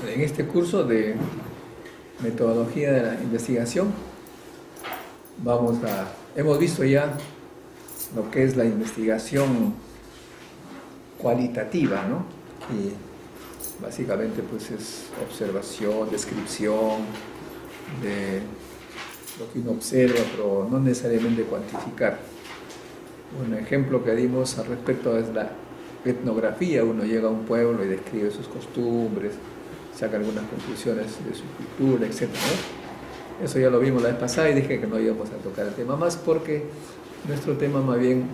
En este curso de metodología de la investigación hemos visto ya lo que es la investigación cualitativa, ¿no? Y básicamente pues es observación, descripción de lo que uno observa, pero no necesariamente cuantificar. Un ejemplo que dimos al respecto es la etnografía. Uno llega a un pueblo y describe sus costumbres, saca algunas conclusiones de su cultura, etc., ¿no? Eso ya lo vimos la vez pasada y dije que no íbamos a tocar el tema más porque nuestro tema más bien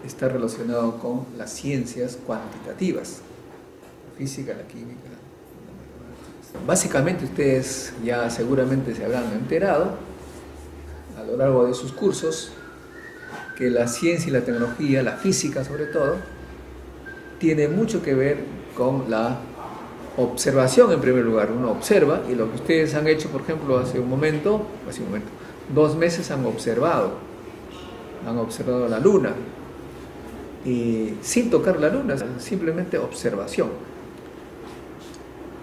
está relacionado con las ciencias cuantitativas, la física, la química, la matemática. Básicamente ustedes ya seguramente se habrán enterado a lo largo de sus cursos que la ciencia y la tecnología, la física sobre todo, tiene mucho que ver con la observación en primer lugar. Uno observa y lo que ustedes han hecho, por ejemplo, hace un momento, 2 meses han observado la luna y sin tocar la luna, simplemente observación.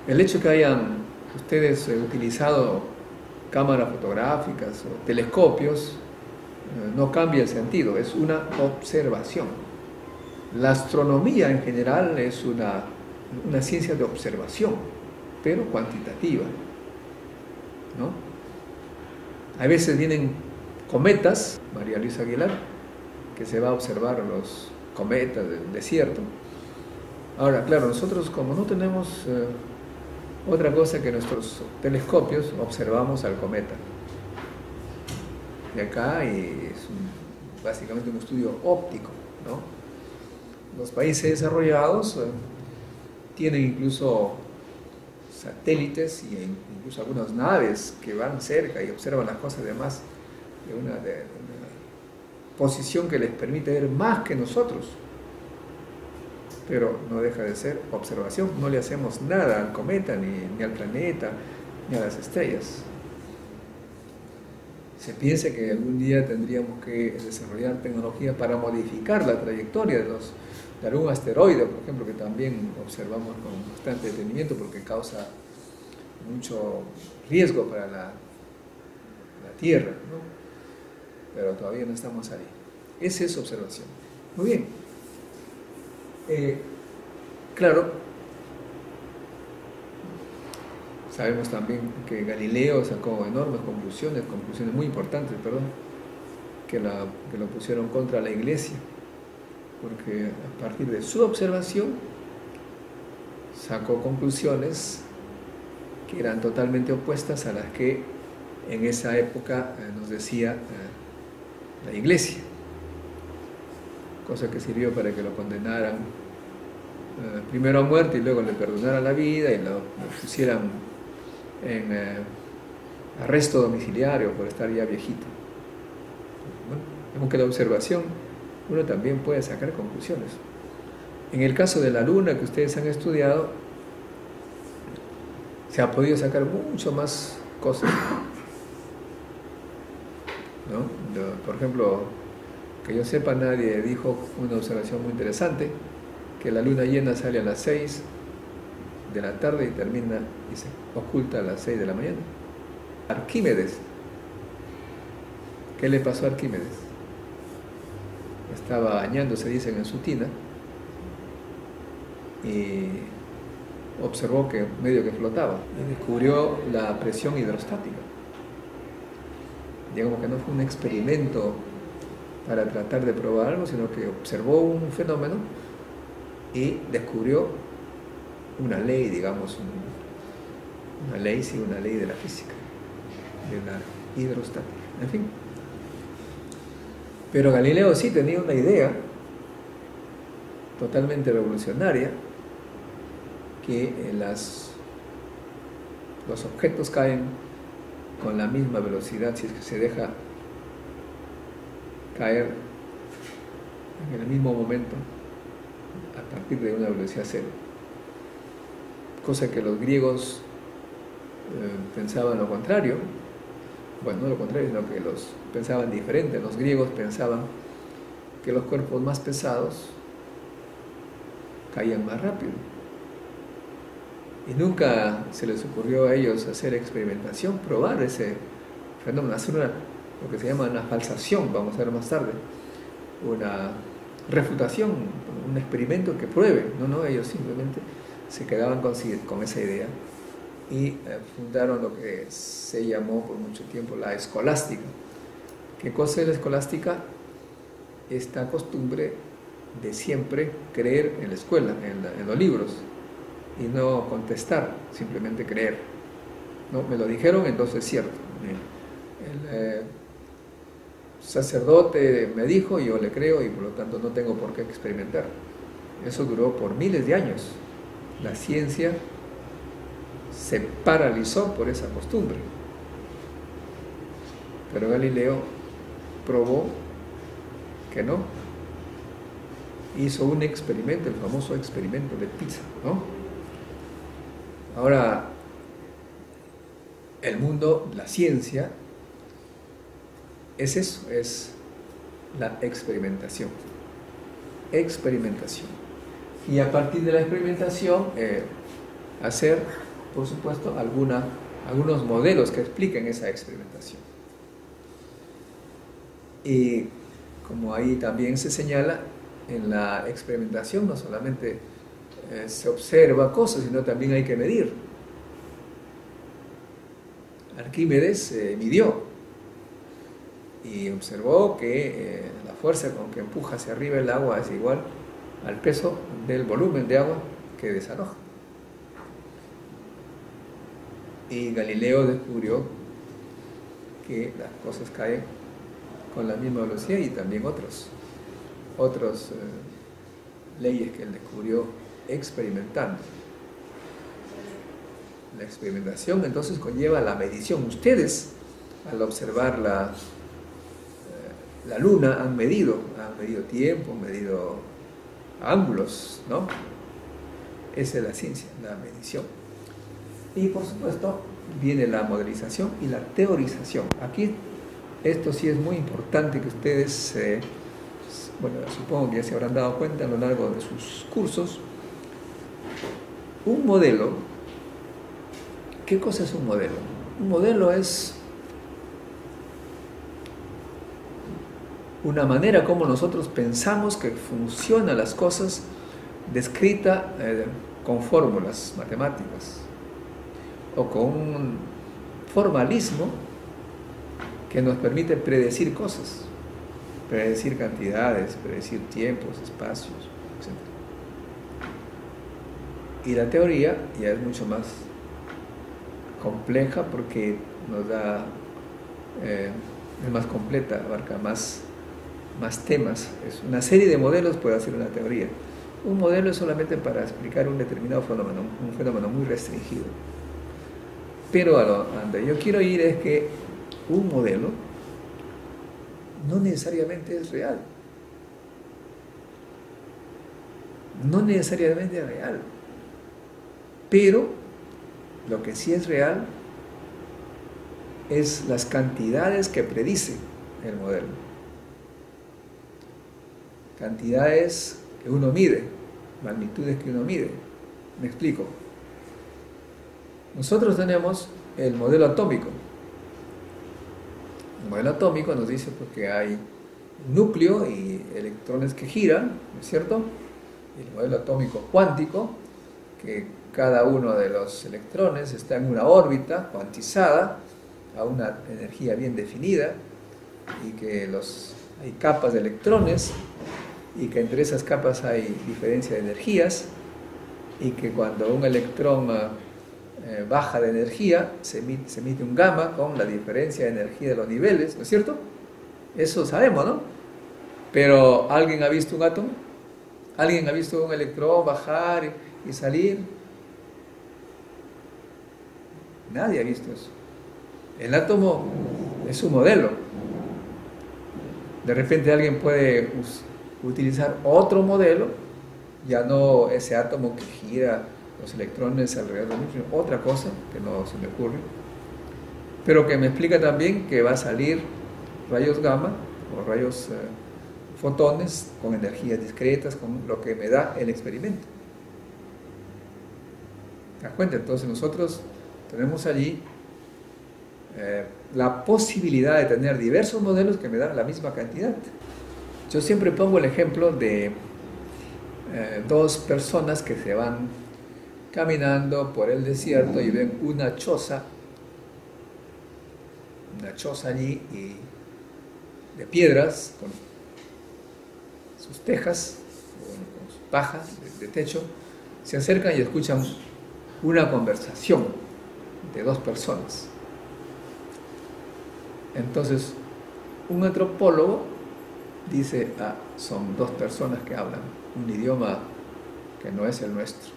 El hecho que hayan ustedes utilizado cámaras fotográficas o telescopios no cambia el sentido, es una observación. La astronomía en general es una ciencia de observación, pero cuantitativa, ¿no? A veces vienen cometas, María Luisa Aguilar, que se va a observar los cometas del desierto. Ahora, claro, nosotros como no tenemos otra cosa que nuestros telescopios, observamos al cometa de acá y es básicamente un estudio óptico, ¿no? Los países desarrollados tienen incluso satélites e incluso algunas naves que van cerca y observan las cosas de una posición que les permite ver más que nosotros, pero no deja de ser observación. No le hacemos nada al cometa, ni al planeta, ni a las estrellas. Se piensa que algún día tendríamos que desarrollar tecnología para modificar la trayectoria de algún asteroide, por ejemplo, que también observamos con bastante detenimiento porque causa mucho riesgo para la Tierra, ¿no? Pero todavía no estamos ahí. Esa es observación. Muy bien. Claro, sabemos también que Galileo sacó enormes conclusiones muy importantes, que lo pusieron contra la Iglesia, porque a partir de su observación sacó conclusiones que eran totalmente opuestas a las que en esa época nos decía la Iglesia, cosa que sirvió para que lo condenaran primero a muerte y luego le perdonaran la vida y lo pusieran en arresto domiciliario por estar ya viejito. Bueno, vemos que la observación uno también puede sacar conclusiones. En el caso de la luna que ustedes han estudiado, se ha podido sacar mucho más cosas, ¿no? Por ejemplo, que yo sepa, nadie dijo una observación muy interesante, que la luna llena sale a las 6 de la tarde y termina y se oculta a las 6 de la mañana. Arquímedes, ¿qué le pasó a Arquímedes? Estaba bañándose, dicen, en su tina y observó que medio que flotaba y descubrió la presión hidrostática. Digamos que no fue un experimento para tratar de probar algo, sino que observó un fenómeno y descubrió una ley, digamos, una ley de la física, de la hidrostática, en fin. Pero Galileo sí tenía una idea totalmente revolucionaria, que los objetos caen con la misma velocidad si es que se deja caer en el mismo momento a partir de una velocidad cero, cosa que los griegos pensaban lo contrario. Bueno, no lo contrario, sino que los pensaban diferente. Los griegos pensaban que los cuerpos más pesados caían más rápido. Y nunca se les ocurrió a ellos hacer experimentación, probar ese fenómeno, hacer lo que se llama una falsación, vamos a ver más tarde, una refutación, un experimento que pruebe. No, ellos simplemente se quedaban con esa idea y fundaron lo que se llamó por mucho tiempo la escolástica. ¿Qué cosa es la escolástica? Esta costumbre de siempre creer en la escuela, en los libros, y no contestar, simplemente creer. ¿No? Me lo dijeron, entonces es cierto. El sacerdote me dijo, yo le creo y por lo tanto no tengo por qué experimentar. Eso duró por miles de años. La ciencia se paralizó por esa costumbre. Pero Galileo probó que no. Hizo un experimento, el famoso experimento de Pisa, ¿no? Ahora, el mundo, la ciencia, es eso, es la experimentación. Experimentación. Y a partir de la experimentación, hacer, por supuesto, algunos modelos que expliquen esa experimentación. Y como ahí también se señala, en la experimentación no solamente se observa cosas, sino también hay que medir. Arquímedes midió y observó que la fuerza con que empuja hacia arriba el agua es igual al peso del volumen de agua que desaloja. Y Galileo descubrió que las cosas caen con la misma velocidad y también otras leyes que él descubrió experimentando. La experimentación entonces conlleva la medición. Ustedes, al observar la luna, han medido tiempo, han medido ángulos, ¿no? Esa es la ciencia, la medición. Y por supuesto viene la modelización y la teorización. Aquí esto sí es muy importante que ustedes, bueno, supongo que ya se habrán dado cuenta a lo largo de sus cursos. Un modelo, ¿qué cosa es un modelo? Un modelo es una manera como nosotros pensamos que funcionan las cosas, descrita con fórmulas matemáticas o con un formalismo que nos permite predecir cosas, predecir cantidades, predecir tiempos, espacios, etc. Y la teoría ya es mucho más compleja porque nos da, es más completa, abarca más temas. Es una serie de modelos, puede hacer una teoría. Un modelo es solamente para explicar un determinado fenómeno, un fenómeno muy restringido. Pero a donde yo quiero ir es que un modelo no necesariamente es real. No necesariamente es real. Pero lo que sí es real es las cantidades que predice el modelo. Cantidades que uno mide, magnitudes que uno mide. Me explico. Nosotros tenemos el modelo atómico. El modelo atómico nos dice que hay un núcleo y electrones que giran, ¿no es cierto? El modelo atómico cuántico, que cada uno de los electrones está en una órbita cuantizada a una energía bien definida y que hay capas de electrones y que entre esas capas hay diferencia de energías y que cuando un electrón baja de energía se emite un gamma con la diferencia de energía de los niveles, ¿no es cierto? Eso sabemos, ¿no? Pero ¿alguien ha visto un átomo? ¿Alguien ha visto un electrón bajar y salir? Nadie ha visto eso. El átomo es un modelo. De repente alguien puede utilizar otro modelo, ya no ese átomo que gira los electrones alrededor del núcleo, otra cosa que no se me ocurre, pero que me explica también que va a salir rayos gamma o rayos fotones con energías discretas, con lo que me da el experimento. ¿Te das cuenta? Entonces nosotros tenemos allí la posibilidad de tener diversos modelos que me dan la misma cantidad. Yo siempre pongo el ejemplo de dos personas que se van caminando por el desierto y ven una choza allí y de piedras con sus tejas, con sus pajas de techo, se acercan y escuchan una conversación de dos personas. Entonces, un antropólogo dice, son dos personas que hablan un idioma que no es el nuestro.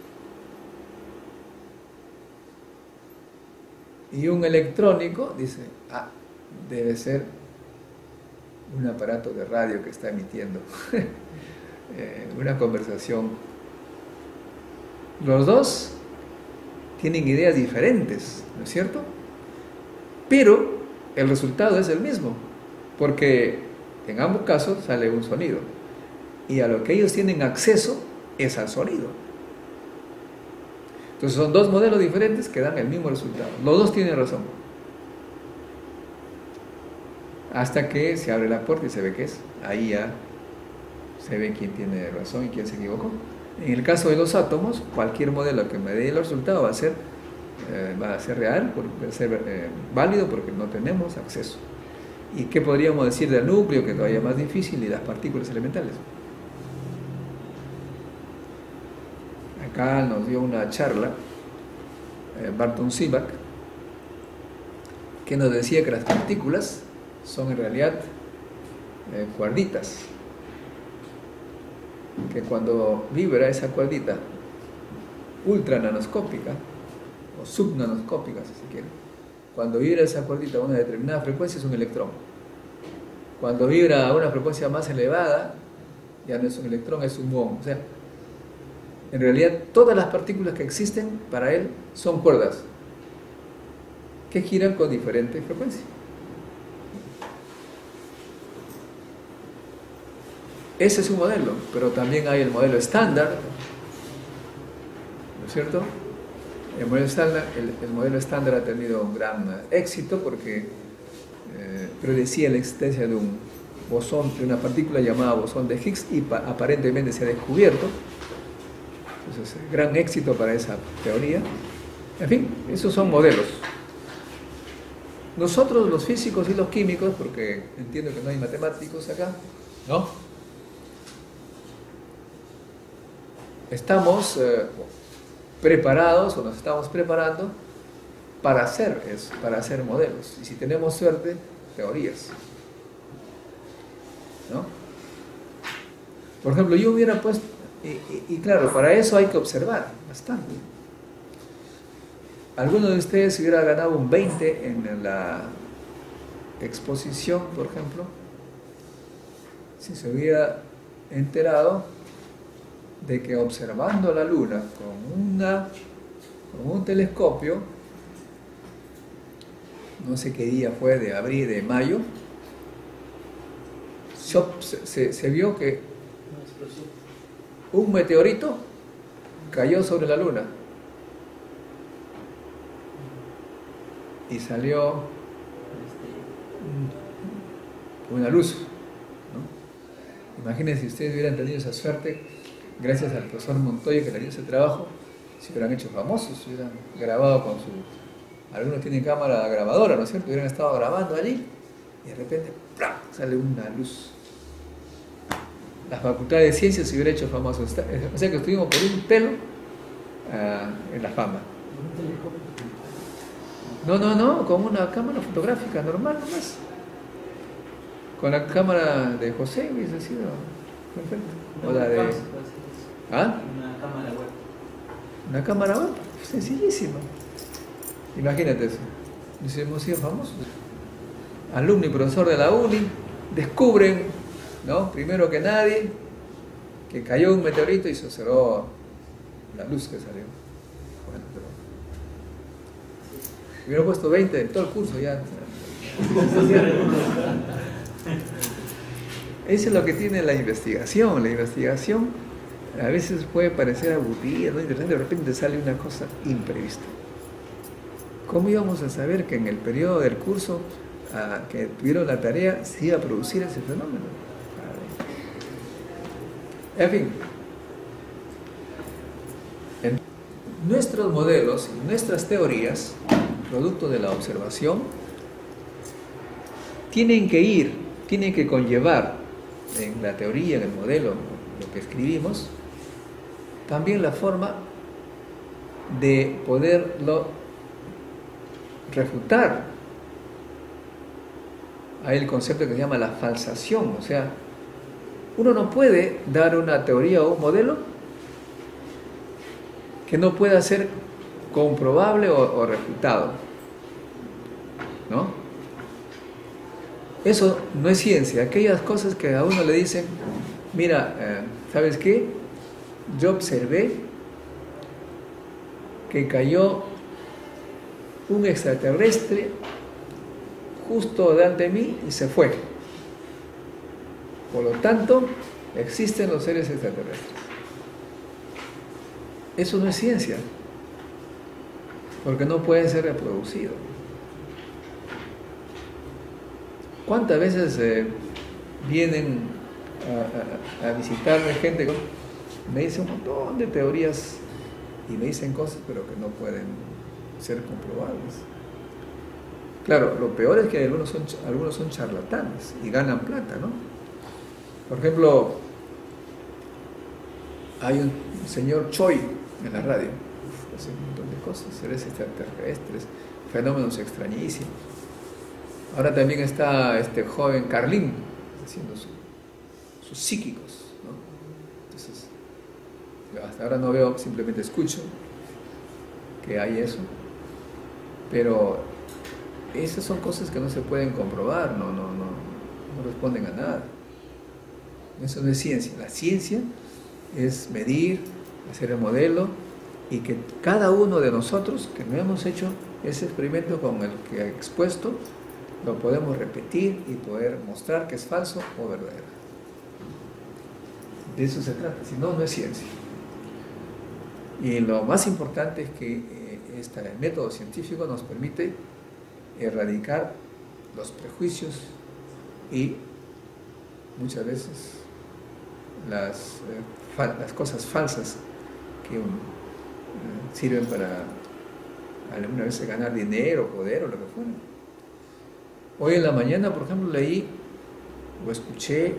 Y un electrónico dice, debe ser un aparato de radio que está emitiendo una conversación. Los dos tienen ideas diferentes, ¿no es cierto? Pero el resultado es el mismo, porque en ambos casos sale un sonido, y a lo que ellos tienen acceso es al sonido. Entonces son dos modelos diferentes que dan el mismo resultado. Los dos tienen razón. Hasta que se abre la puerta y se ve qué es. Ahí ya se ve quién tiene razón y quién se equivocó. En el caso de los átomos, cualquier modelo que me dé el resultado va a ser real, va a ser válido, porque no tenemos acceso. ¿Y qué podríamos decir del núcleo, que es todavía más difícil, y las partículas elementales? Acá nos dio una charla Barton Sivak, que nos decía que las partículas son en realidad cuerditas, que cuando vibra esa cuerdita ultra nanoscópica o subnanoscópica, si se quiere, cuando vibra esa cuerdita a una determinada frecuencia es un electrón. Cuando vibra a una frecuencia más elevada ya no es un electrón, es un muón. O sea, en realidad todas las partículas que existen para él son cuerdas que giran con diferente frecuencia. Ese es un modelo, pero también hay el modelo estándar, ¿no es cierto? El modelo estándar ha tenido un gran éxito porque predecía la existencia de un bosón, de una partícula llamada bosón de Higgs, y aparentemente se ha descubierto. Entonces, gran éxito para esa teoría. En fin, esos son modelos. Nosotros, los físicos y los químicos, porque entiendo que no hay matemáticos acá, ¿no? Estamos preparados, o nos estamos preparando para hacer eso, para hacer modelos. Y si tenemos suerte, teorías, ¿no? Por ejemplo, yo hubiera puesto, y claro, para eso hay que observar bastante. ¿Alguno de ustedes hubiera ganado un 20 en la exposición, por ejemplo, si se hubiera enterado de que observando la Luna con un telescopio, no sé qué día fue, de abril, de mayo, se vio que un meteorito cayó sobre la Luna y salió una luz, ¿no? Imagínense si ustedes hubieran tenido esa suerte, gracias al profesor Montoya que le dio ese trabajo, se hubieran hecho famosos, se hubieran grabado con su... Algunos tienen cámara grabadora, ¿no es cierto? Hubieran estado grabando allí y de repente ¡plá!, sale una luz. La Facultad de Ciencias se hubiera hecho famoso. O sea que estuvimos por un pelo en la fama. No, con una cámara fotográfica normal nomás. Con la cámara de José hubiese sido perfecto. O la de... ¿Ah? Una cámara web. Una cámara web, sencillísima. Imagínate eso. Nos hemos sido famosos. Alumno y profesor de la uni descubren, ¿no?, primero que nadie, que cayó un meteorito y se observó la luz que salió. Bueno, pero hubiera puesto 20 en todo el curso ya. Eso es lo que tiene la investigación. La investigación a veces puede parecer aburrida, ¿no? Interesante, de repente sale una cosa imprevista. ¿Cómo íbamos a saber que en el periodo del curso que tuvieron la tarea se iba a producir ese fenómeno? En fin, nuestros modelos y nuestras teorías, producto de la observación, tienen que conllevar en la teoría, en el modelo, lo que escribimos, también la forma de poderlo refutar. Hay el concepto que se llama la falsación, o sea, uno no puede dar una teoría o un modelo que no pueda ser comprobable o refutado, ¿no? Eso no es ciencia. Aquellas cosas que a uno le dicen, mira, ¿sabes qué? Yo observé que cayó un extraterrestre justo delante de mí y se fue. Por lo tanto, existen los seres extraterrestres. Eso no es ciencia, porque no puede ser reproducido. ¿Cuántas veces vienen a visitarme gente que me dice un montón de teorías y me dicen cosas pero que no pueden ser comprobables? Claro, lo peor es que algunos son charlatanes y ganan plata, ¿no? Por ejemplo, hay un señor Choi en la radio, hace un montón de cosas, seres extraterrestres, fenómenos extrañísimos. Ahora también está este joven Carlín haciendo sus psíquicos, ¿no? Entonces, hasta ahora no veo, simplemente escucho que hay eso, pero esas son cosas que no se pueden comprobar, no responden a nada. Eso no es ciencia. La ciencia es medir, hacer el modelo y que cada uno de nosotros que no hemos hecho ese experimento con el que he expuesto, lo podemos repetir y poder mostrar que es falso o verdadero. De eso se trata, si no, no es ciencia. Y lo más importante es que este método científico nos permite erradicar los prejuicios y muchas veces las cosas falsas que sirven para alguna vez ganar dinero, poder o lo que fuera. Hoy en la mañana, por ejemplo, leí o escuché,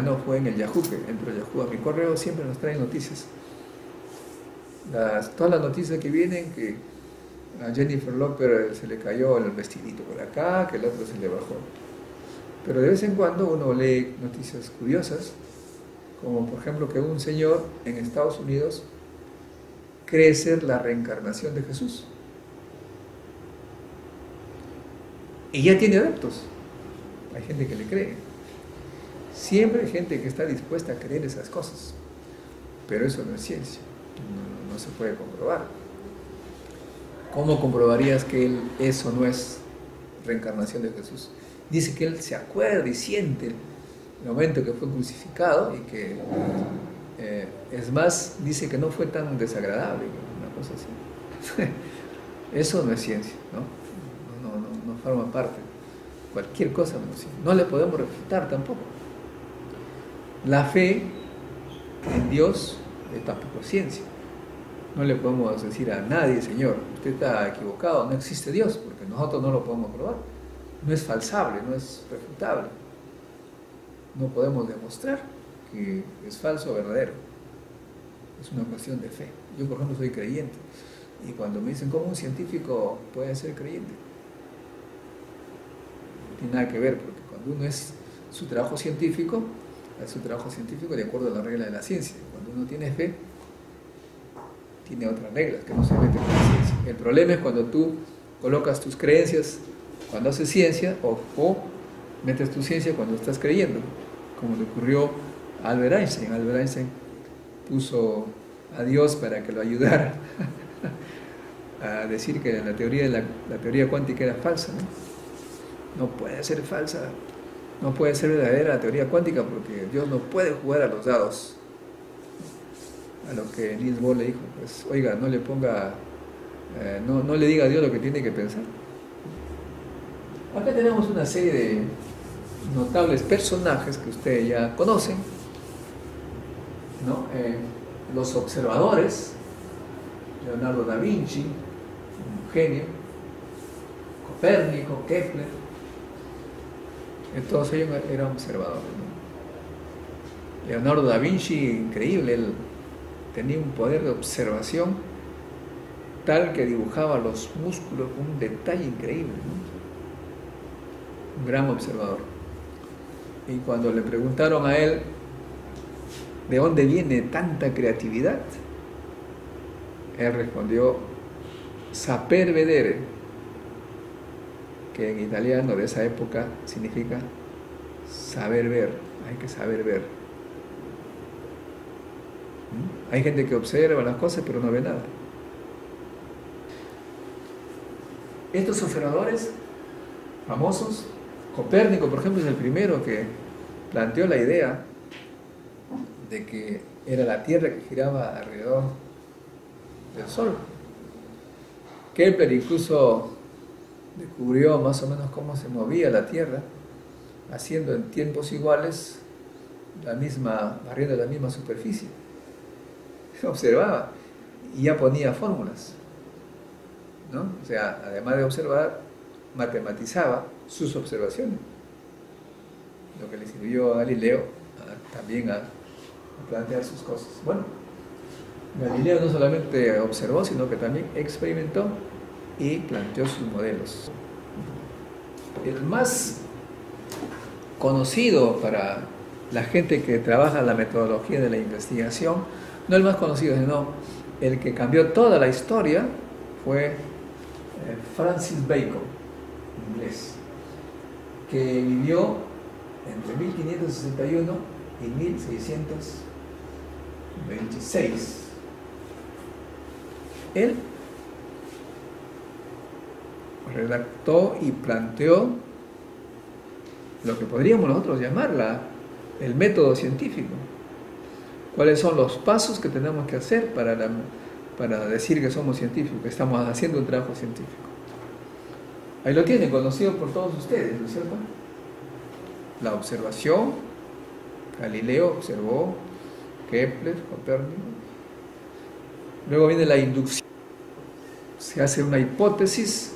no fue en el Yahoo, que entro a Yahoo, a mi correo siempre nos traen noticias. Todas las noticias que vienen, que a Jennifer Lopez se le cayó el vestidito por acá, que el otro se le bajó. Pero de vez en cuando uno lee noticias curiosas, como por ejemplo que un señor en Estados Unidos cree ser la reencarnación de Jesús. Y ya tiene adeptos. Hay gente que le cree. Siempre hay gente que está dispuesta a creer esas cosas. Pero eso no es ciencia. No se puede comprobar. ¿Cómo comprobarías que eso no es reencarnación de Jesús? Dice que él se acuerda y siente el momento que fue crucificado y que, es más, dice que no fue tan desagradable, una cosa así. Eso no es ciencia, ¿no? No forma parte. Cualquier cosa no es ciencia. No le podemos refutar tampoco. La fe en Dios tampoco es ciencia. No le podemos decir a nadie, Señor, usted está equivocado, no existe Dios, porque nosotros no lo podemos probar. No es falsable, no es refutable. No podemos demostrar que es falso o verdadero. Es una cuestión de fe. Yo, por ejemplo, soy creyente. Y cuando me dicen, ¿cómo un científico puede ser creyente? No tiene nada que ver, porque cuando uno es su trabajo científico de acuerdo a la regla de la ciencia. Cuando uno tiene fe, tiene otras reglas que no se meten con la ciencia. El problema es cuando tú colocas tus creencias cuando haces ciencia o metes tu ciencia cuando estás creyendo, como le ocurrió a Albert Einstein. Albert Einstein puso a Dios para que lo ayudara a decir que la teoría cuántica era falsa, ¿no? No puede ser falsa. No puede ser verdadera la teoría cuántica porque Dios no puede jugar a los dados. A lo que Niels Bohr le dijo, pues oiga, no le ponga, no le diga a Dios lo que tiene que pensar. Acá tenemos una serie de notables personajes que ustedes ya conocen, ¿no? Los observadores, Leonardo da Vinci, un genio, Copérnico, Kepler, todos ellos eran observadores, ¿no? Leonardo da Vinci, increíble, él tenía un poder de observación tal que dibujaba los músculos con un detalle increíble, ¿no? Un gran observador. Y cuando le preguntaron a él de dónde viene tanta creatividad, él respondió saper vedere, que en italiano de esa época significa saber ver, hay que saber ver. Hay gente que observa las cosas pero no ve nada. Estos observadores famosos, Copérnico, por ejemplo, es el primero que planteó la idea de que era la Tierra que giraba alrededor del Sol. Kepler incluso descubrió más o menos cómo se movía la Tierra, haciendo en tiempos iguales barriendo la misma superficie. Observaba y ya ponía fórmulas, ¿no? O sea, además de observar, matematizaba sus observaciones, lo que le sirvió a Galileo también a plantear sus cosas. Bueno, Galileo no solamente observó, sino que también experimentó y planteó sus modelos. El más conocido para la gente que trabaja en la metodología de la investigación, no el más conocido, sino el que cambió toda la historia, fue Francis Bacon, inglés, que vivió entre 1561 y 1626. Él redactó y planteó lo que podríamos nosotros llamar el método científico. ¿Cuáles son los pasos que tenemos que hacer para decir que somos científicos, que estamos haciendo un trabajo científico? Ahí lo tienen, conocido por todos ustedes, ¿no es cierto? La observación, Galileo observó, Kepler, Copérnico. Luego viene la inducción. Se hace una hipótesis,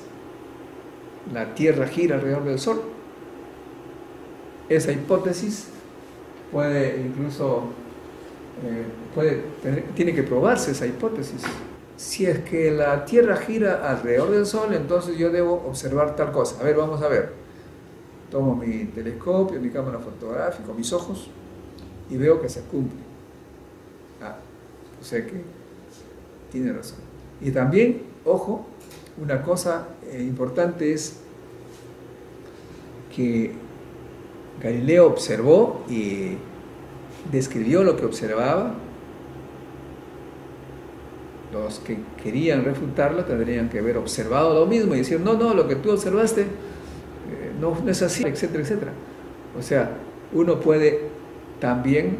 la Tierra gira alrededor del Sol. Esa hipótesis tiene que probarse esa hipótesis. Si es que la Tierra gira alrededor del Sol, entonces yo debo observar tal cosa. A ver, vamos a ver. Tomo mi telescopio, mi cámara fotográfica, mis ojos, y veo que se cumple. O sea que tiene razón. Y también, ojo, una cosa importante es que Galileo observó y describió lo que observaba. Los que querían refutarlo tendrían que haber observado lo mismo y decir, no, lo que tú observaste no es así, etcétera, etcétera. O sea, uno puede también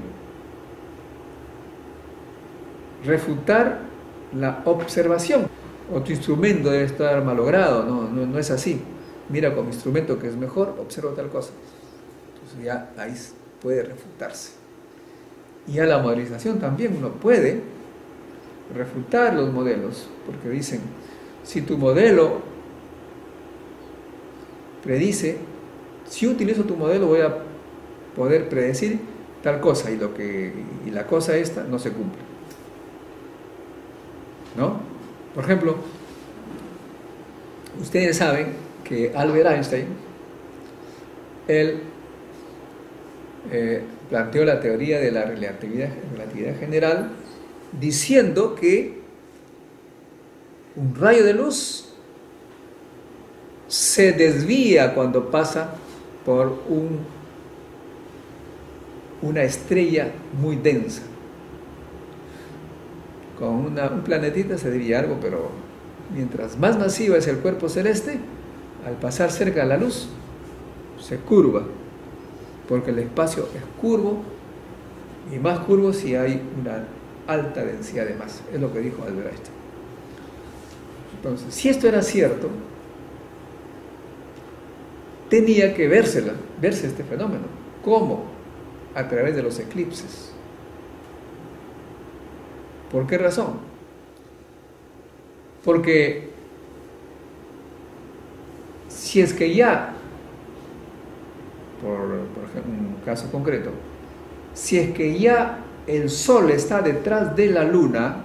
refutar la observación. O tu instrumento debe estar malogrado, no es así. Mira con mi instrumento que es mejor, observo tal cosa. Entonces ya ahí puede refutarse. Y a la modelización también uno puede refutar los modelos, porque dicen, si tu modelo predice, si utilizo tu modelo voy a poder predecir tal cosa y la cosa esta no se cumple, ¿no? Por ejemplo, ustedes saben que Albert Einstein, él planteó la teoría de la relatividad general, diciendo que un rayo de luz se desvía cuando pasa por una estrella muy densa. Con un planetita se desvía algo, pero mientras más masivo es el cuerpo celeste, al pasar cerca de la luz, se curva. porque el espacio es curvo y más curvo si hay una alta densidad de masa. Es lo que dijo Albert Einstein. Entonces, si esto era cierto, tenía que verse este fenómeno. ¿Cómo? A través de los eclipses. ¿Por qué razón? Porque si es que ya, por ejemplo, un caso concreto, si es que ya el Sol está detrás de la Luna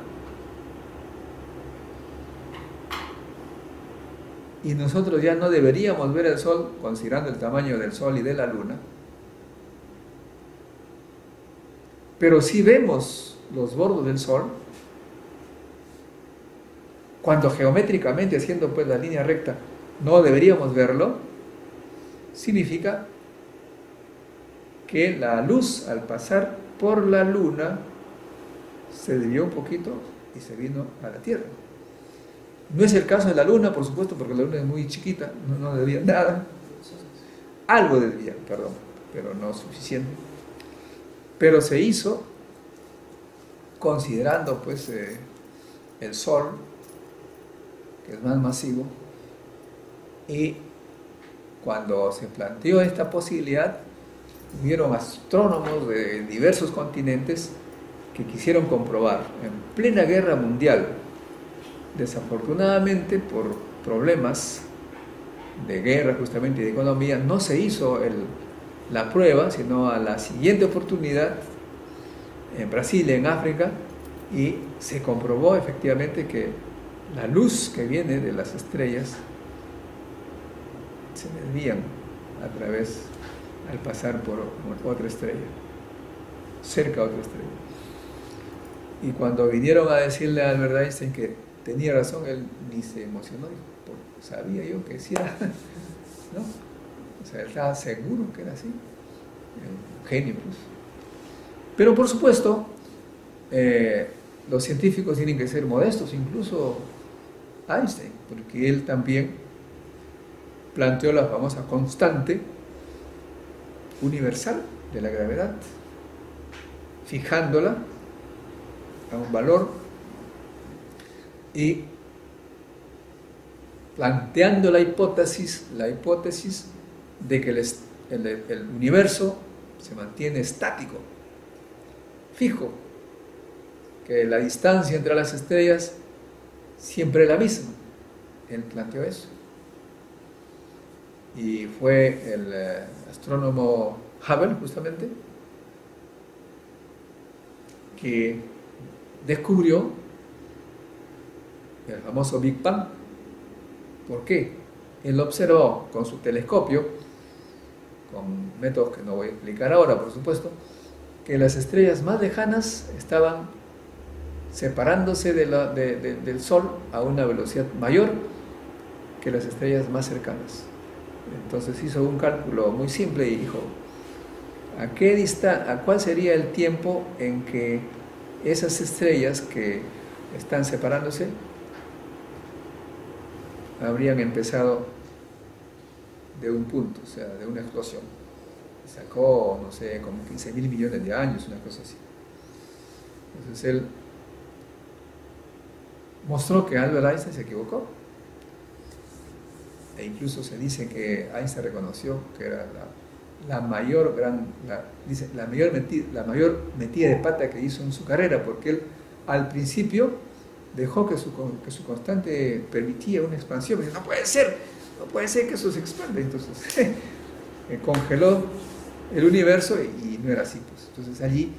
y nosotros ya no deberíamos ver el Sol considerando el tamaño del Sol y de la Luna, pero si vemos los bordos del Sol, cuando geométricamente haciendo pues la línea recta no deberíamos verlo, significa que la luz al pasar por la Luna se desvió un poquito y se vino a la Tierra. No es el caso de la Luna, por supuesto, porque la Luna es muy chiquita, no desvía nada. Algo desvía, perdón, pero no suficiente. Pero se hizo considerando pues el Sol, que es más masivo, y cuando se planteó esta posibilidad, hubieron astrónomos de diversos continentes que quisieron comprobar. En plena guerra mundial, desafortunadamente por problemas de guerra justamente y de economía, no se hizo la prueba, sino a la siguiente oportunidad en Brasil, en África, y se comprobó efectivamente que la luz que viene de las estrellas se desvían al pasar por otra estrella, cerca de otra estrella. Y cuando vinieron a decirle a Albert Einstein que tenía razón, él ni se emocionó, dijo, sabía yo que sí era, ¿no? O sea, él estaba seguro que era así, un genio, pues. Pero por supuesto, los científicos tienen que ser modestos, incluso Einstein, porque él también planteó la famosa constante universal de la gravedad, fijándola a un valor y planteando la hipótesis de que el universo se mantiene estático, fijo, que la distancia entre las estrellas siempre es la misma. Él planteó eso. Y fue el astrónomo Hubble, justamente, que descubrió el famoso Big Bang. ¿Por qué? Él observó con su telescopio, con métodos que no voy a explicar ahora, por supuesto, que las estrellas más lejanas estaban separándose del Sol a una velocidad mayor que las estrellas más cercanas. Entonces hizo un cálculo muy simple y dijo, ¿a cuál sería el tiempo en que esas estrellas que están separándose habrían empezado de un punto, o sea, de una explosión? Sacó, no sé, como 15.000 millones de años, una cosa así. Entonces él mostró que Albert Einstein se equivocó. E incluso se dice que Einstein reconoció que era la mayor metida de pata que hizo en su carrera, porque él al principio dejó que su constante permitía una expansión. Dice, no puede ser que eso se expanda. Entonces congeló el universo y no era así, pues. Entonces allí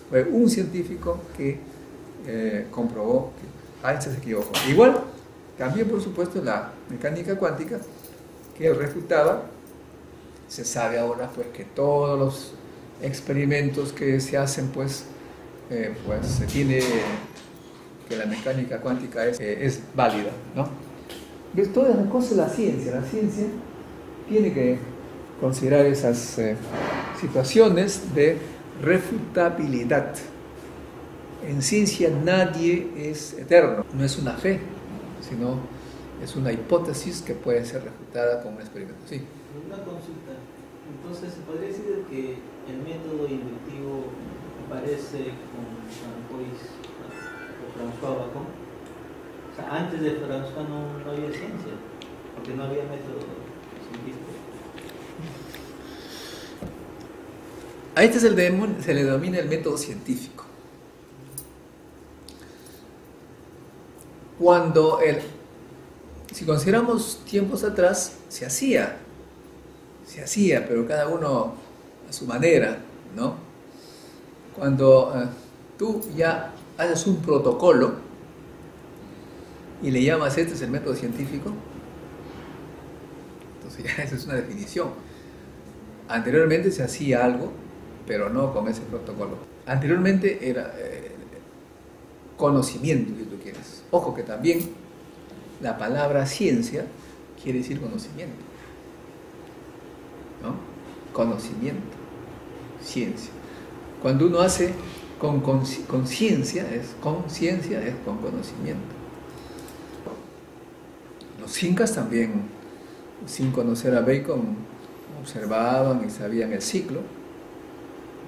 fue un científico que comprobó que Einstein se equivocó. Igual, también por supuesto la mecánica cuántica, que él refutaba. Se sabe ahora pues que todos los experimentos que se hacen pues se tiene que la mecánica cuántica es válida, ¿no? ¿Ves? Todas las cosas de la ciencia tiene que considerar esas situaciones de refutabilidad. En ciencia nadie es eterno, no es una fe, sino es una hipótesis que puede ser refutada con un experimento. Sí. Una consulta. Entonces, se podría decir que el método inductivo aparece con Francois o François Bacon. O sea, antes de François no había ciencia, porque no había método científico. A este se le denomina el método científico. Si consideramos tiempos atrás, se hacía, pero cada uno a su manera, ¿no? Cuando tú ya haces un protocolo y le llamas este es el método científico, entonces ya esa es una definición. Anteriormente se hacía algo, pero no con ese protocolo. Anteriormente era conocimiento, si tú quieres. Ojo que también la palabra ciencia quiere decir conocimiento, ¿no? Conocimiento, ciencia. Cuando uno hace con conciencia, es con conocimiento. Los incas también, sin conocer a Bacon, observaban y sabían el ciclo,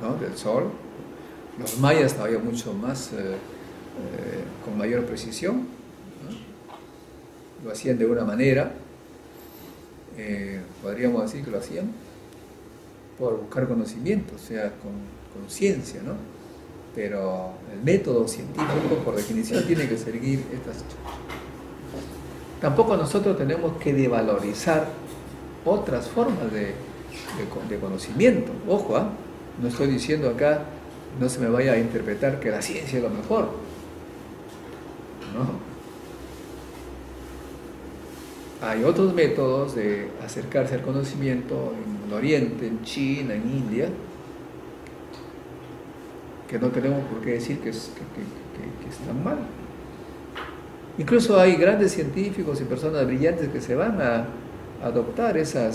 ¿no?, del sol. Los mayas todavía mucho más, con mayor precisión, ¿no? Lo hacían de una manera, podríamos decir que lo hacían por buscar conocimiento, o sea, con ciencia, ¿no? Pero el método científico, por definición, tiene que seguir estas. Tampoco nosotros tenemos que devalorizar otras formas de conocimiento. Ojo, no estoy diciendo acá, no se me vaya a interpretar que la ciencia es lo mejor. No. Hay otros métodos de acercarse al conocimiento en el Oriente, en China, en India, que no tenemos por qué decir que están mal. Incluso hay grandes científicos y personas brillantes que se van a adoptar esa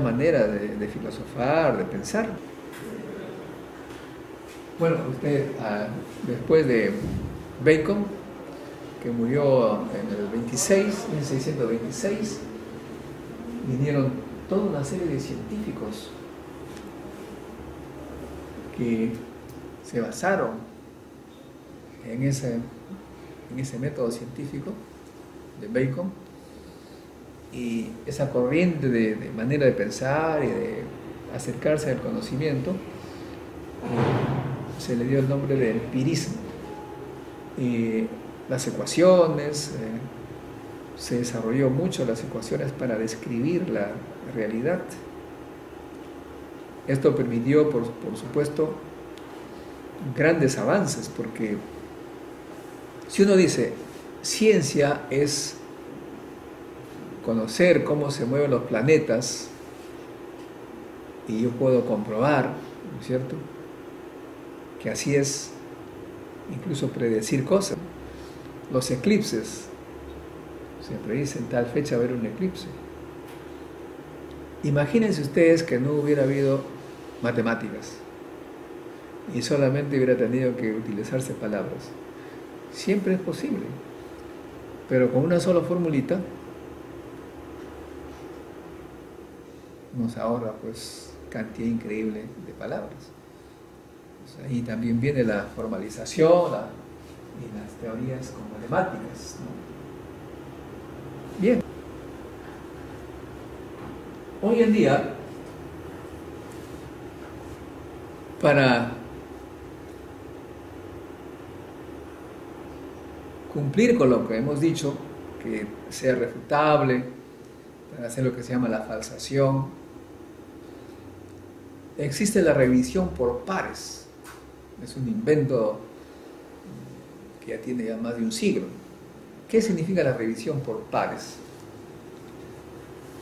manera de filosofar, de pensar. Bueno, usted, después de Bacon, que murió en el 1626, vinieron toda una serie de científicos que se basaron en ese método científico de Bacon, y esa corriente de manera de pensar y de acercarse al conocimiento se le dio el nombre de empirismo. Y las ecuaciones, se desarrolló mucho las ecuaciones para describir la realidad. Esto permitió, por supuesto, grandes avances, porque si uno dice ciencia es conocer cómo se mueven los planetas y yo puedo comprobar, ¿no es cierto?, que así es, incluso predecir cosas. Los eclipses, se predice en tal fecha haber un eclipse. Imagínense ustedes que no hubiera habido matemáticas y solamente hubiera tenido que utilizarse palabras. Siempre es posible, pero con una sola formulita nos ahorra pues cantidad increíble de palabras. Pues ahí también viene la formalización y las teorías con matemáticas, ¿no? Bien. Hoy en día, para cumplir con lo que hemos dicho, que sea refutable, para hacer lo que se llama la falsación, existe la revisión por pares. Es un invento que ya tiene ya más de un siglo. ¿Qué significa la revisión por pares?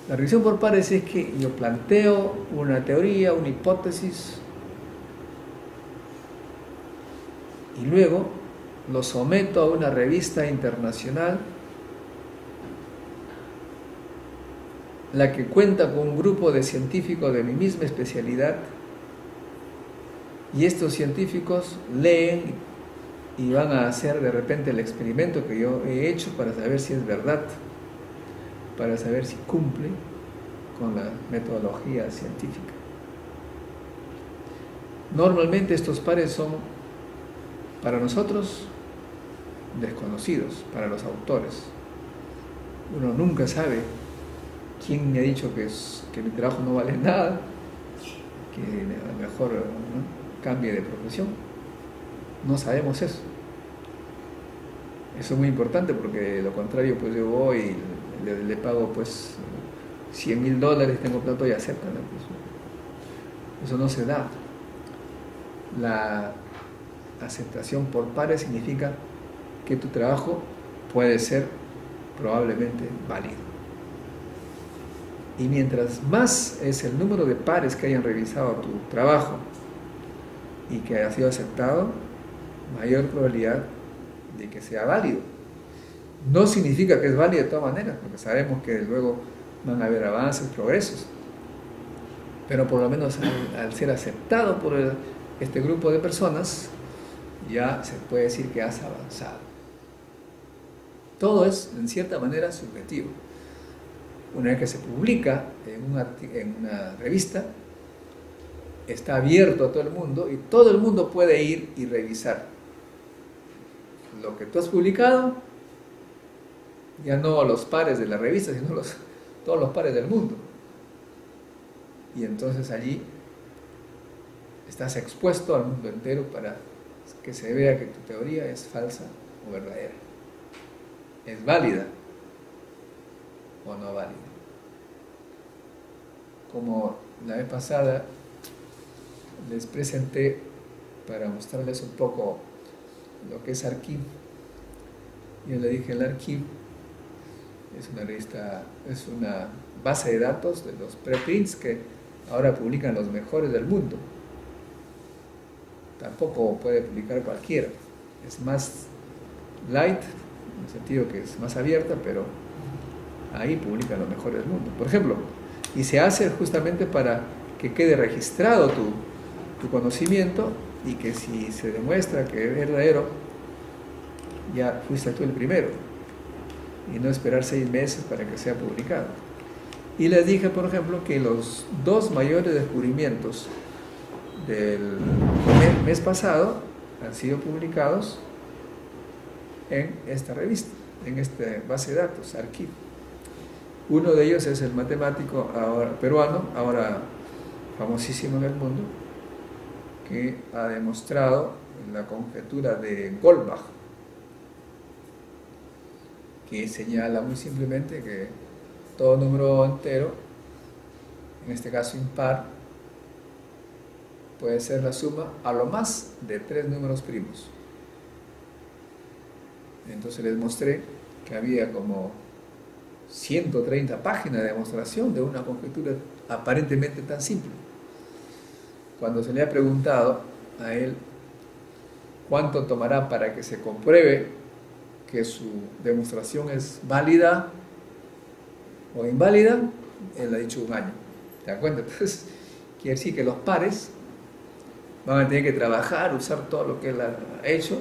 La revisión por pares es que yo planteo una teoría, una hipótesis, y luego lo someto a una revista internacional, la que cuenta con un grupo de científicos de mi misma especialidad, y estos científicos leen y van a hacer de repente el experimento que yo he hecho para saber si es verdad, para saber si cumple, con la metodología científica. Normalmente estos pares son, para nosotros, desconocidos, para los autores. Uno nunca sabe quién me ha dicho que mi trabajo no vale nada, que a lo mejor, ¿no?, cambie de profesión. No sabemos eso. Eso es muy importante, porque de lo contrario, pues yo voy y le pago pues $100,000, tengo plato y aceptan. Pues, eso no se da. La aceptación por pares significa que tu trabajo puede ser probablemente válido. Y mientras más es el número de pares que hayan revisado tu trabajo y que haya sido aceptado, mayor probabilidad de que sea válido. No significa que es válido de todas maneras, porque sabemos que luego van a haber avances, progresos, pero por lo menos al ser aceptado por este grupo de personas, ya se puede decir que has avanzado. Todo es, en cierta manera, subjetivo. Una vez que se publica en una revista, está abierto a todo el mundo y todo el mundo puede ir y revisar lo que tú has publicado, ya no los pares de la revista, sino todos los pares del mundo. Y entonces allí estás expuesto al mundo entero para que se vea que tu teoría es falsa o verdadera, es válida o no válida. Como la vez pasada les presenté, para mostrarles un poco lo que es Archive, yo le dije: el Archive es una revista, es una base de datos de los preprints que ahora publican los mejores del mundo. Tampoco puede publicar cualquiera, es más light, en el sentido que es más abierta, pero ahí publican los mejores del mundo, por ejemplo. Y se hace justamente para que quede registrado tu conocimiento, y que si se demuestra que es verdadero, ya fuiste tú el primero, y no esperar 6 meses para que sea publicado. Y les dije, por ejemplo, que los 2 mayores descubrimientos del mes pasado han sido publicados en esta revista, en esta base de datos, Archive. Uno de ellos es el matemático peruano, ahora famosísimo en el mundo, que ha demostrado la conjetura de Goldbach, que señala muy simplemente que todo número entero, en este caso impar, puede ser la suma a lo más de 3 números primos. Entonces les mostré que había como 130 páginas de demostración de una conjetura aparentemente tan simple. Cuando se le ha preguntado a él cuánto tomará para que se compruebe que su demostración es válida o inválida, él ha dicho 1 año. ¿Te das cuenta? Entonces, quiere decir que los pares van a tener que trabajar, usar todo lo que él ha hecho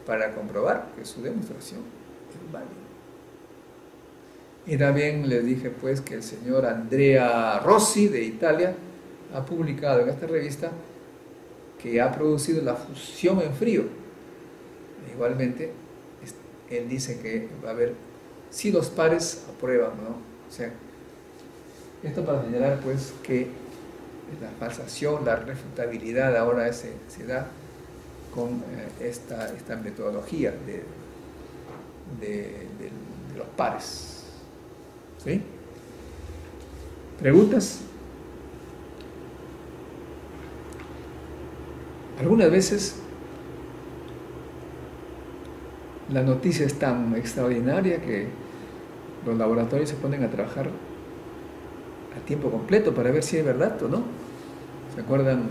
para comprobar que su demostración es válida. Y también les dije pues que el señor Andrea Rossi de Italia ha publicado en esta revista que ha producido la fusión en frío. Igualmente, él dice que va a haber, si los pares aprueban, ¿no? O sea, esto para señalar pues que la falsación, la refutabilidad ahora se da con esta metodología de los pares. ¿Sí? ¿Preguntas? Algunas veces la noticia es tan extraordinaria que los laboratorios se ponen a trabajar a tiempo completo para ver si es verdad o no. ¿Se acuerdan?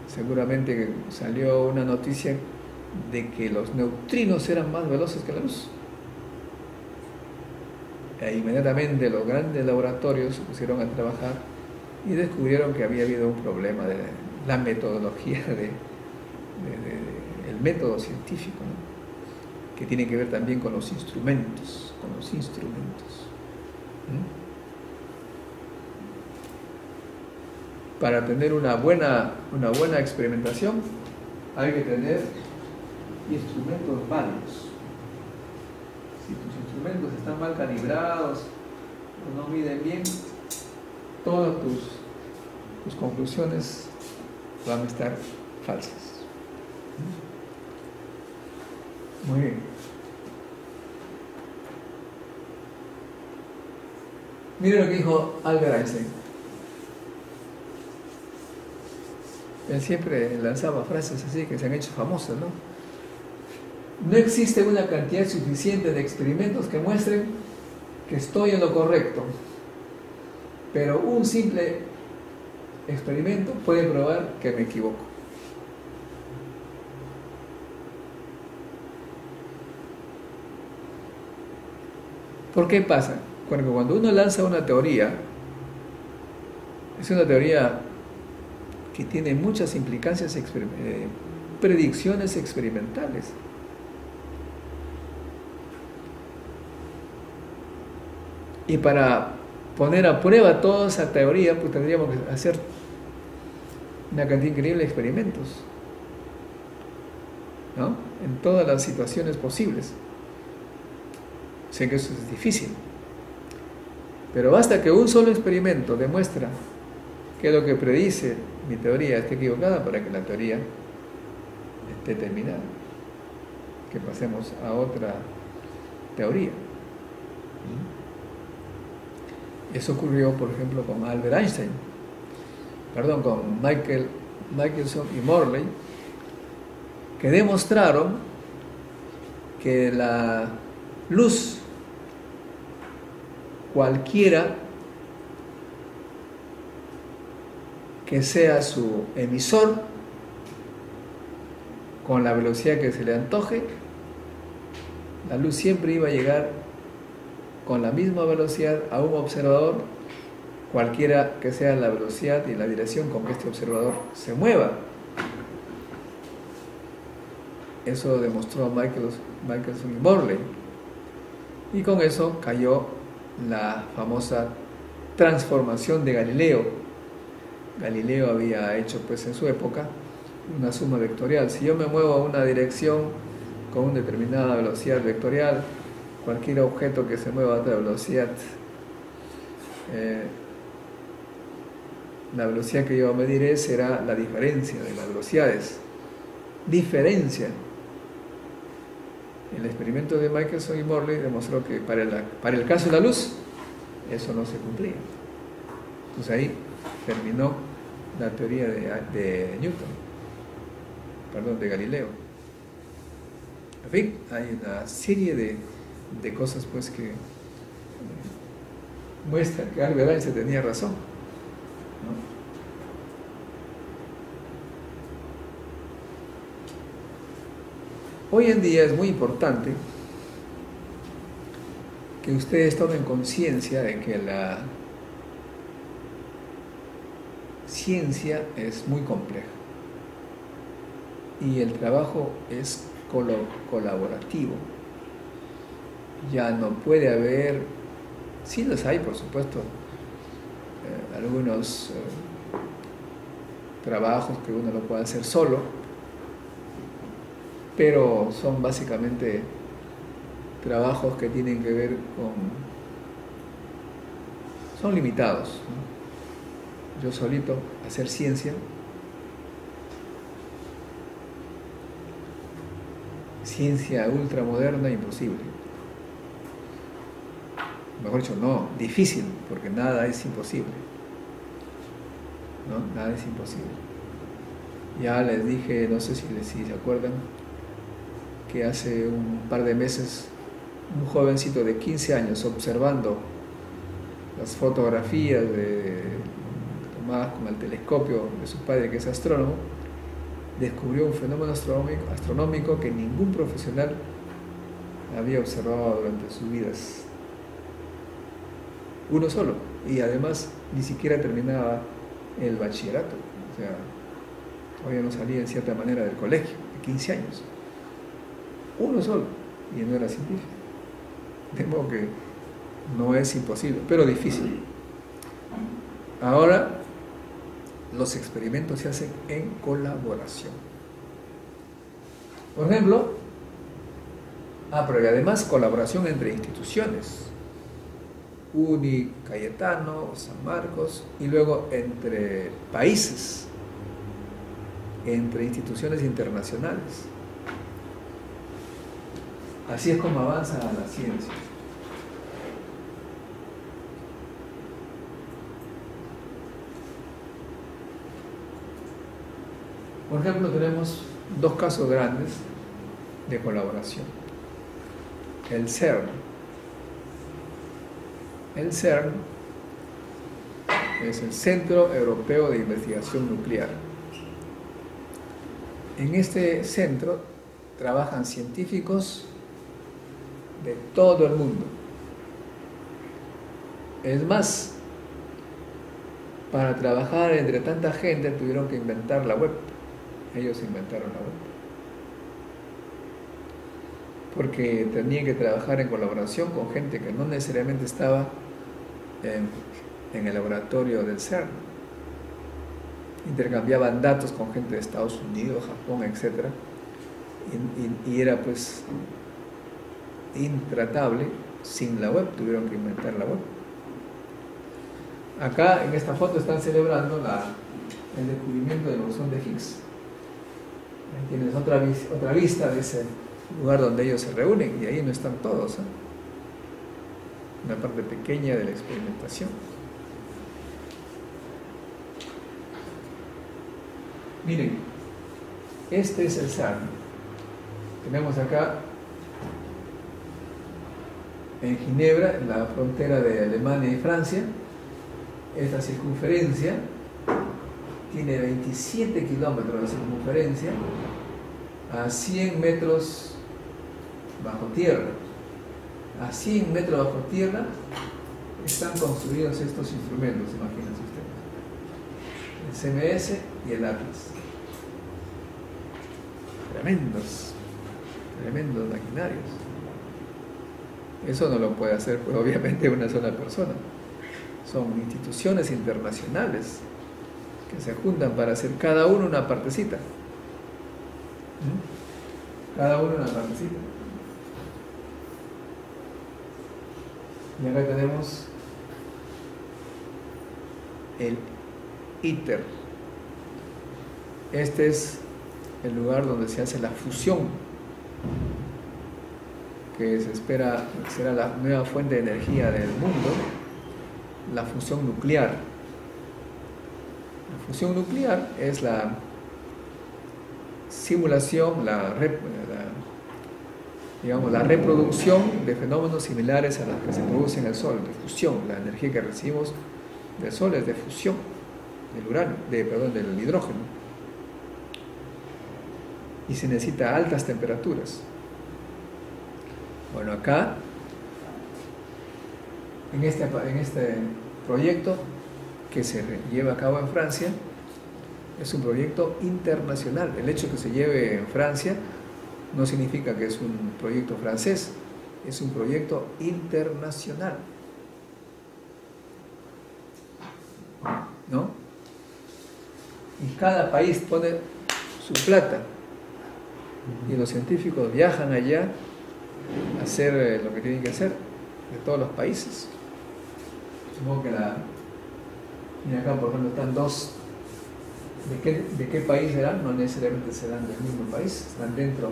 Seguramente que salió una noticia de que los neutrinos eran más veloces que la luz. E inmediatamente los grandes laboratorios se pusieron a trabajar y descubrieron que había habido un problema de la metodología el método científico, ¿no? Que tiene que ver también con los instrumentos, para tener una buena experimentación hay que tener instrumentos válidos. Si tus instrumentos están mal calibrados o no miden bien, todas tus conclusiones van a estar falsas. Muy bien. Mire lo que dijo Albert Einstein. Él siempre lanzaba frases así que se han hecho famosas, ¿no? No existe una cantidad suficiente de experimentos que muestren que estoy en lo correcto, pero un simple experimento puede probar que me equivoco. ¿Por qué pasa? Cuando uno lanza una teoría, es una teoría que tiene muchas implicancias, predicciones experimentales. Y para poner a prueba toda esa teoría, pues tendríamos que hacer una cantidad increíble de experimentos, ¿no? En todas las situaciones posibles. Sé que eso es difícil, pero basta que un solo experimento demuestra que lo que predice mi teoría esté equivocada para que la teoría esté terminada, que pasemos a otra teoría. Eso ocurrió, por ejemplo, con Albert Einstein, con Michelson y Morley, que demostraron que la luz, cualquiera que sea su emisor, con la velocidad que se le antoje, la luz siempre iba a llegar con la misma velocidad a un observador, cualquiera que sea la velocidad y la dirección con que este observador se mueva. Eso demostró Michelson y Morley. Y con eso cayó la famosa transformación de Galileo. Galileo había hecho pues en su época una suma vectorial. Si yo me muevo a una dirección con una determinada velocidad vectorial, cualquier objeto que se mueva a otra velocidad, la velocidad que yo mediré será la diferencia de las velocidades. Diferencia. El experimento de Michelson y Morley demostró que para el caso de la luz, eso no se cumplía. Entonces ahí terminó la teoría de Galileo. En fin, hay una serie de cosas pues que muestran que Albert Einstein tenía razón, ¿no? Hoy en día es muy importante que ustedes tomen conciencia de que la ciencia es muy compleja y el trabajo es colaborativo. Ya no puede haber, sí los hay por supuesto, algunos trabajos que uno lo puede hacer solo, pero son básicamente trabajos que tienen que ver son limitados, ¿no? Yo solito hacer ciencia, ciencia ultramoderna, imposible. Mejor dicho, no, difícil, porque nada es imposible, ¿no? Nada es imposible. Ya les dije, no sé si se acuerdan, que hace un par de meses un jovencito de 15 años, observando las fotografías tomadas con el telescopio de su padre, que es astrónomo, descubrió un fenómeno astronómico que ningún profesional había observado durante sus vidas. Uno solo, y además ni siquiera terminaba el bachillerato, o sea, todavía no salía en cierta manera del colegio, de 15 años. Uno solo, y no era científico. De modo que no es imposible, pero difícil. Ahora, los experimentos se hacen en colaboración. Por ejemplo, pero y además colaboración entre instituciones, UNI, Cayetano, San Marcos, y luego entre países, entre instituciones internacionales. Así es como avanza la ciencia. Por ejemplo, tenemos dos casos grandes de colaboración. El CERN. El CERN es el Centro Europeo de Investigación Nuclear. En este centro trabajan científicos de todo el mundo. Es más, para trabajar entre tanta gente tuvieron que inventar la web. Ellos inventaron la web. Porque tenían que trabajar en colaboración con gente que no necesariamente estaba en el laboratorio del CERN. Intercambiaban datos con gente de Estados Unidos, Japón, etc. Y era pues intratable sin la web, tuvieron que inventar la web. Acá en esta foto están celebrando el descubrimiento del bosón de Higgs. Ahí tienes otra vista de ese lugar donde ellos se reúnen, y ahí no están todos, ¿eh? Una parte pequeña de la experimentación. Miren, este es el CERN. Tenemos acá en Ginebra, en la frontera de Alemania y Francia, esta circunferencia tiene 27 kilómetros de circunferencia a 100 metros bajo tierra. A 100 metros bajo tierra están construidos estos instrumentos, imagínense ustedes. El CMS y el Atlas. Tremendos maquinarios. Eso no lo puede hacer, pues, obviamente, una sola persona. Son instituciones internacionales que se juntan para hacer cada uno una partecita. Cada uno una partecita. Y acá tenemos el ITER. Este es el lugar donde se hace la fusión, que se espera que será la nueva fuente de energía del mundo, la fusión nuclear. La fusión nuclear es la simulación, la reproducción de fenómenos similares a los que se producen en el Sol, de fusión. La energía que recibimos del Sol es de fusión del uranio, del hidrógeno. Y se necesita altas temperaturas. Bueno, acá, en este proyecto que se lleva a cabo en Francia, es un proyecto internacional. El hecho de que se lleve en Francia no significa que es un proyecto francés, es un proyecto internacional. ¿No? Y cada país pone su plata y los científicos viajan allá a hacer lo que tienen que hacer de todos los países. Supongo que y acá por ejemplo están dos. ¿De qué país serán? No necesariamente serán del mismo país, están dentro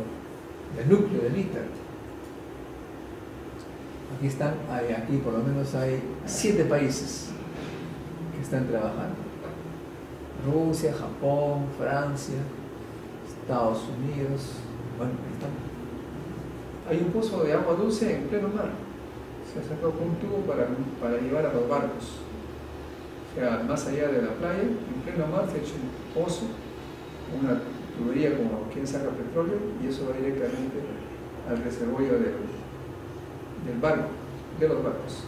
del núcleo del ITER. Aquí por lo menos hay 7 países que están trabajando: Rusia, Japón, Francia, Estados Unidos. Bueno, ahí están. Hay un pozo de agua dulce en pleno mar. Se sacó un tubo para llevar a los barcos. O sea, más allá de la playa, en pleno mar se ha hecho un pozo, una tubería como quien saca petróleo, y eso va directamente al reservorio del barco, de los barcos.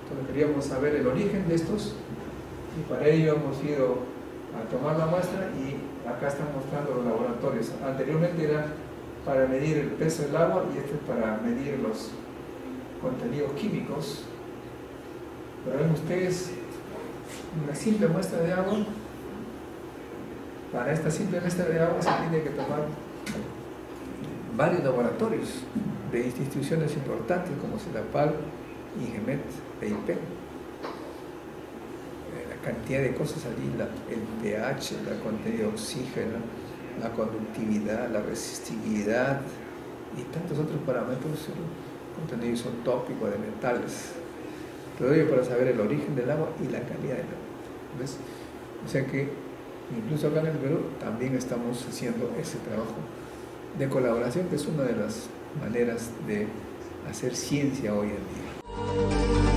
Entonces queríamos saber el origen de estos, y para ello hemos ido a tomar la muestra, y acá están mostrando los laboratorios. Anteriormente era para medir el peso del agua, y este es para medir los contenidos químicos. Pero ven ustedes, una simple muestra de agua Para esta simple muestra de agua se tiene que tomar varios laboratorios de instituciones importantes como CEDAPAL, INGEMET, EIP. La cantidad de cosas allí, el pH, el contenido de oxígeno, la conductividad, la resistividad y tantos otros parámetros, el contenido isotópico de metales. Todo ello para saber el origen del agua y la calidad del agua. ¿Ves? O sea que incluso acá en el Perú también estamos haciendo ese trabajo de colaboración, que es una de las maneras de hacer ciencia hoy en día.